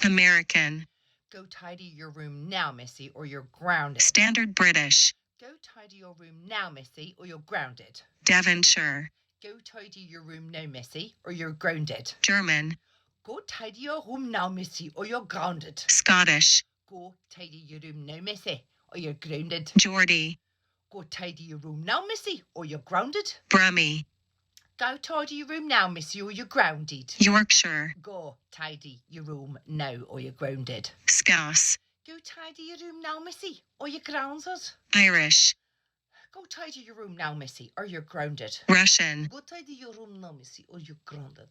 American. Go tidy your room now, Missy, or you're grounded. Standard British. Go tidy your room now, Missy, or you're grounded. Devonshire. Go tidy your room now, Missy, or you're grounded. German. Go tidy your room now, Missy, or you're grounded. Scottish. Go tidy your room now, Missy, or you're grounded. Geordie. Go tidy your room now, Missy, or you're grounded. Brummie. Go tidy your room now, Missy, or you're grounded. Yorkshire. Go tidy your room now, or you're grounded. Scouse. Go tidy your room now, Missy, or you're grounded. Irish. Go tidy your room now, Missy, or you're grounded. Russian. Go tidy your room now, Missy, or you're grounded.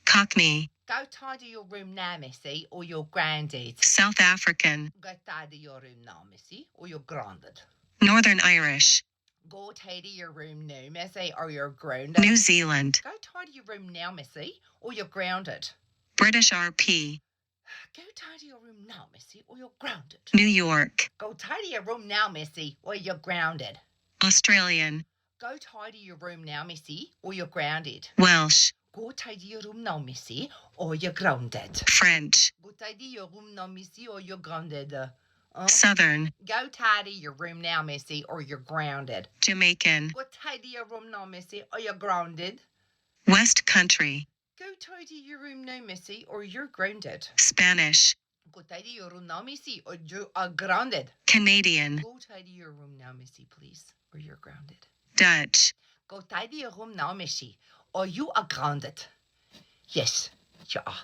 Cockney. Go tidy your room now, Missy, or you're grounded. South African. Go tidy your room now, Missy, or you're grounded. Northern Irish. Go tidy your room now, Missy, or you're grounded. New Zealand. Go tidy your room now, Missy, or you're grounded. British RP. Go tidy your room now, Missy, or you're grounded. New York. Go tidy your room now, Missy, or you're grounded. Australian. Go tidy your room now, Missy, or you're grounded. Welsh. Go tidy your room now, Missy, or you're grounded. French. Go tidy your room now, Missy, or you're grounded. Southern. Go tidy your room now, Missy, or you're grounded. Jamaican. Go tidy your room now, Missy, or you're grounded. West Country. Go tidy your room now, Missy, or you're grounded. Spanish. Go tidy your room now, Missy, or you are grounded. Canadian. Go tidy your room now, Missy, please, or you're grounded. Dutch. Go tidy your room now, Missy, or you are grounded. Yes, you are.